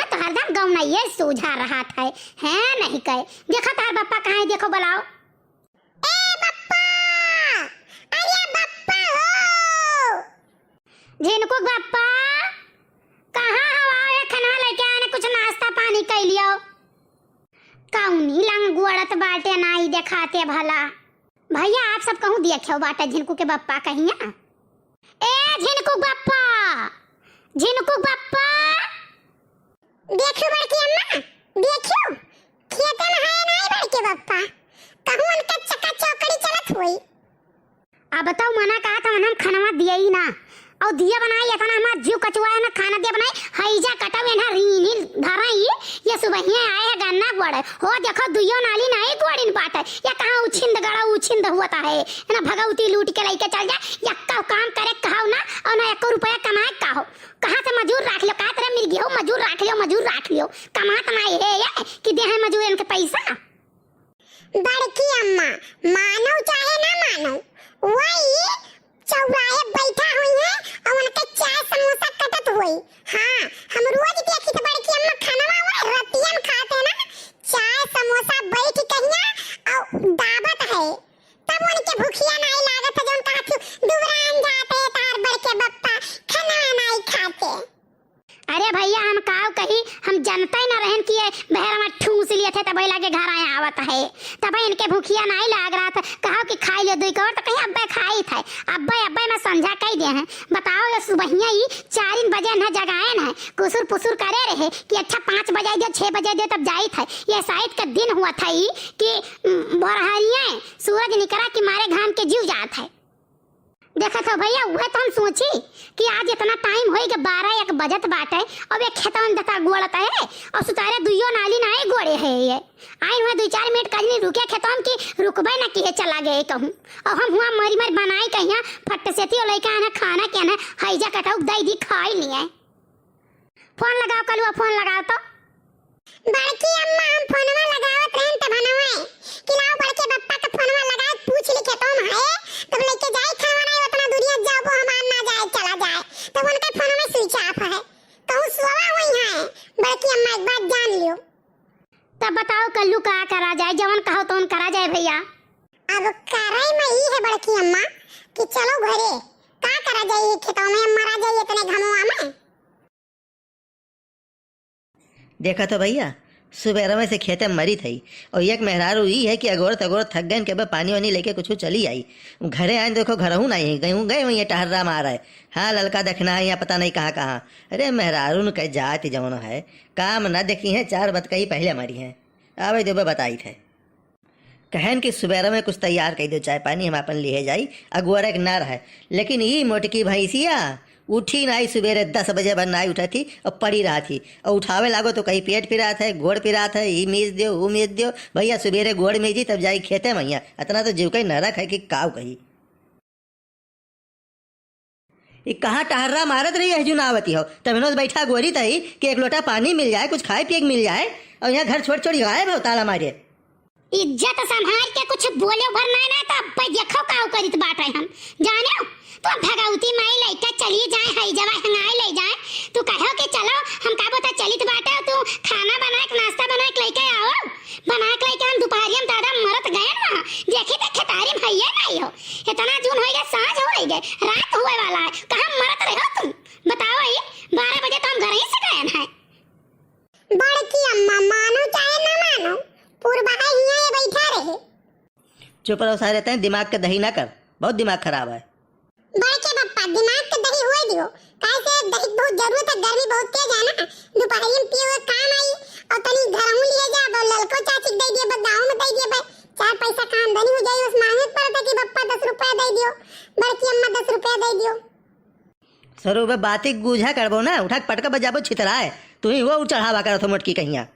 हाँ तो हरदम गाँव नहीं ये सूझा रहा था है नहीं कहे। देखो तार बप्पा कहाँ है, देखो बुलाओ। ए बप्पा, अरे बप्पा हो, जिनको बप्पा कहाँ हवा खाना लेके आने, कुछ नाश्ता पानी कर लियो। कौनी लंग गुड़त बाटे नहीं दिखाते भला। भैया आप सब कहूँ देखो बाटा झिनकू के बप्पा कहिया। ए झिनकू बप्पा, झिनकू बप्पा, देखो बड़की अम्मा, देखो खेते में है नहीं बड़के बप्पा, कहूँ उनका चक्का चौकड़ी चलत हुई। अब बताओ मना कहा था हम खाना दिया ही ना, और दिया बनाई इतना हमारा जीव कचुआ ना, खाना दिया बनाई हैजा कटावे ना रीनी धराई। ये सुबह ही आए है गन्ना गोड़ हो, देखो दुइयो नाली नहीं गोड़िन बात है, या कहाँ उछिंद गड़ा उछिंद हुआ है ना, भगवती लूट के लेके चल जा, यक्का काम करे कहो ना, और ना 1 रुपया कमाए कहो, कहाँ से मजूर रख लो, कहाँ तरह मिल गया हो मजूर रख लियो, मजूर रख लियो, कमात नहीं है ये कि दे है मजूर इनके पैसा। बड़की अम्मा मानो चाहे ना मानो, वही चौराहे बैठा हुई है और उनके चाय समोसा कटत हुई। हाँ हम रोज देखी तो बड़की अम्मा खाना हुआ रतियन खाते ना, चाय समोसा बैठ कहिया और दावत है, तब उनके भूखिया नहीं लागत है, जो उनका हाथी दुबरान जाते तार बड़के बप्पा खाना नहीं खाते। अरे भैया हम काव कही, हम जानते ही ना रहन कि बहरा में ठूस लिए थे तब लागे घर आए आवत है, तब इनके भूखिया नहीं लाग रहा था, कहा कि खाई ले 2 कौर, तो कहीं अब्बे खाई थे, अब्बे मैं समझा कह दे हैं। बताओ ये सुबहिया ही 4 बजे न जगाए न कुसुर पुसुर करे रहे कि अच्छा 5 बजे दे 6 बजे दे तब जाई था। ये साइड का दिन हुआ था कि बरहरिया सूरज निकला कि मारे घाम के जीव जात है। देखा था भैया वह तो हम सोची कि आज इतना टाइम होएगा 12-1 बजत बाटे, अब एक खेतों में दता गोड़ता है और सुतारे दुइयो नाली नहीं गोड़े है। ये आई हुआ 2-4 मिनट कहीं रुके खेतों की, रुकबे ना कि चला गए कहूँ, और हम हुआ मरी मरी बनाई कहिया फट से थी और लइका आना खाना क्या ना हैजा कटाऊ दई दी खाई लिए। फोन लगाओ कलुआ, फोन लगाओ तो। बड़की अम्मा हम फोनवा लगावत रहन तब हनवे कि लाओ बड़के बप्पा का फोनवा लगाए पूछ ली खेतों में है तब लेके जाए खाना नहीं, उतना दूरिया जाओ वो हमार ना जाए चला जाए, तब उनका फोन में स्विच ऑफ है, कहूँ सोवा हुई है। बड़की अम्मा एक बात जान लियो। तब बताओ कल्लू का करा जाए, जवन कहो तो करा जाए भैया। अब कराई में ही है बड़की अम्मा कि चलो घरे का करा जाए, खेतों में मरा जाए इतने घमोआ में। देखा तो भैया सुबह में से खेते में मरी थी, और एक मेहरारू ही है कि अगोरत थक गए के पानी वानी लेके कुछ चली आई, घरे आए देखो घर हूँ नहीं गए वहीं टहर्रा मारा है। हाँ लड़का देखना है या पता नहीं कहाँ कहाँ। अरे मेहरारू ने कह जाती जमनो है, काम न देखी है 4 बतकही पहले मरी हैं। आवे देवे बताई थे कहन कि सुबह में कुछ तैयार कर दो, चाय पानी हम अपन लिए जाई, अगुअर एक ना रहे। लेकिन ये मोटकी भैंसिया उठी नहीं, सवेरे 10 बजे बन नहीं उठा थी और पड़ी रहा थी, और उठावे लागो तो कहीं पेट पिरा था, गोड़ पिरा था, ये मीज दियो वो मीज दियो। भैया सवेरे गोड़ मीजी तब जाई खेते भैया, इतना तो जीव कहीं न रख है कि काव कही। ये कहाँ टहर्रा मारत रही है जुनावती हो, तब बैठा गोरी तही कि एक लोटा पानी मिल जाए, कुछ खाए पिए मिल जाए, और यहाँ घर छोड़ छोड़ गायब है ताला मारे। इज्जत संभाल के कुछ बोले भरना ना तो अब देखो काव करित बाटे हम जाने तो भगवती माई लेके चली जाए हई जवा हंगाई ले जाए, तू कहो कि चलो हम का बता चलित बाटे, तू खाना बना के नाश्ता बना के लेके आओ, बना के लेके हम दोपहर में दादा मरत गए वहां देखी तो खेतारी में हइये नहीं हो, इतना जून हो गया सांझ हो गए रात होए वाला है, कहां मरत रहो तुम बताओ। ये 12 बजे तो हम घर ही से गए हैं। बड़की अम्मा मानो चाहे ना मानो पूर्वा हिया बैठा रहे। चुप रहो सारे, रहते हैं दिमाग का दही ना कर, बहुत दिमाग खराब है। बड़के बप्पा दिमाग का दही हुए दियो, कैसे दही बहुत जरूरत है, गर्मी बहुत तेज है ना, दोपहर में पियो काम आई और तनी घरहू लिए जा और ललको चाची दे दिए, गांव में दे दिए, 4 पैसा का आमदनी हो जाए, उस मांगे पड़ता कि बप्पा 10 रुपया दे दियो, बड़की अम्मा 10 रुपया दे दियो। सरो बे बाती गुझा करबो ना, उठा के पटका बजाबो छितराए, तू ही वो चढ़ावा कर थो मोटकी कहिया।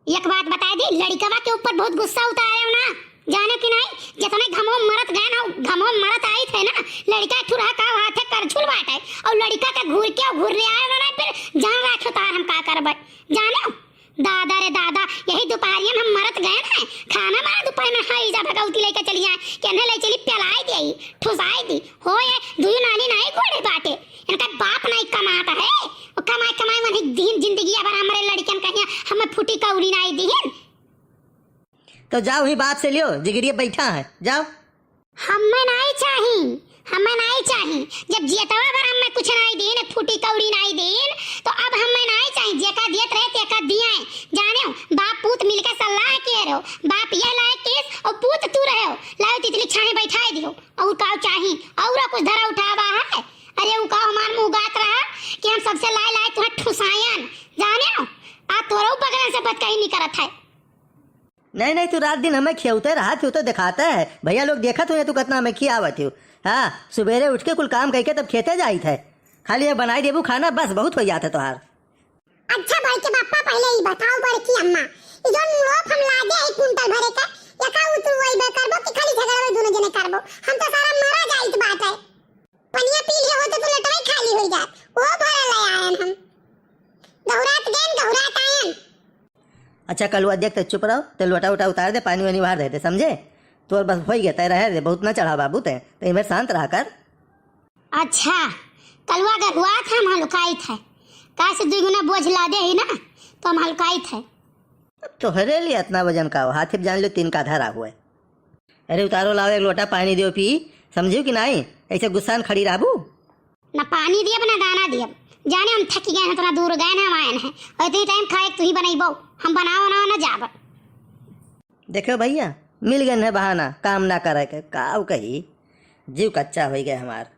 एक बात बता दी, लड़कवा के ऊपर बहुत गुस्सा उतारे हो ना, जाने कि नहीं जितने घमो मरत गए ना घमो मरत आई थे ना, लड़का ठुरा का हाथे करछुल बाटे और लड़का का घूर के घूर ले आए ना, फिर जान राखो तार हम का करबे जानो। दादा रे दादा यही दोपहरिया में हम मरत गए ना, खाना मारा दोपहर में हाई जा भगवती लेके चली आए, कहने ले चली पिलाई दी ठुसाई दी हो, ये दुई नानी नहीं गोड़े बाटे, इनका बाप नहीं कमाता है, कमाए कमाए वही दिन जिंदगी अब हमारे हमें फूटी कौड़ी नाई दीन। तो जाओ ही बाप से लियो, जिगरिया बैठा है, जाओ। हमें नहीं चाहिए, हमें नहीं चाहिए। जब जियतवा भर हमें कुछ नहीं दीन, फूटी कौड़ी नहीं दीन, तो अब हमें नहीं चाहिए। जेका दियत रहे तेका दिया है। जाने हो बाप पूत मिलकर सलाह के रहो, बाप यह लाए केस और पूत तू रहे हो, लाओ तितली छाने बैठाए दियो। और का चाहिए और कुछ धरा उठावा है? अरे वो का हमार मुंह गात रहा कि हम सबसे लाए लाए तुम्हें ठुसायन। जाने हो आ तोरो बगल से बात कहीं नहीं करत है। नहीं नहीं, तू रात दिन हमें खियाते रहा थी तो दिखाता है, भैया लोग देखा तो तू कितना हमें खियावत हो। हाँ, सुबेरे उठ के कुल काम करके तब खेते जाई थे, खाली ये बनाई देबू खाना बस बहुत हो जाता तोहार। अच्छा भाई के पापा पहले ही बताओ बड़की अम्मा, ई जोन मुड़ोफ हम लागे है कुंटल भरे का, यका उतरवाई बे करबो कि खाली झगड़ावे दोनों जने करबो? हम तो सारा मरा जाइत बात है। पनिया पी लियो हो तो तू लटाई खाली हो जात, वो भरा ले आयन हम गौरात गेन गौरात आयन। अच्छा कलुआ देख तो चुप रहो, ते लोटा उटा उतार दे, पानी वानी बाहर दे दे, समझे? तो बस हो गया, तय रहे दे, बहुत ना चढ़ा बाबू ते, तो इधर शांत रहा कर। अच्छा कलवा गरुआ था हम हलुकाई थे, कैसे दुगुना बोझ ला दे ही ना, तो हम हलुकाई थे। तो हरे लिए इतना वजन का हो, हाथी जान लो 3 का धरा हुआ है। अरे उतारो, लाओ एक लोटा पानी दियो पी, समझियो कि नहीं? ऐसे गुस्सा खड़ी रहबू ना पानी दिए ना दाना दिए। जाने हम थक गए हैं, थोड़ा दूर गए ना, हम आए हैं और इतनी टाइम खाए तू ही बनाइबो, हम बनाओ ना जाब। देखो भैया मिल गए है बहाना काम ना करे के, काव कही जीव कच्चा हो गया हमार।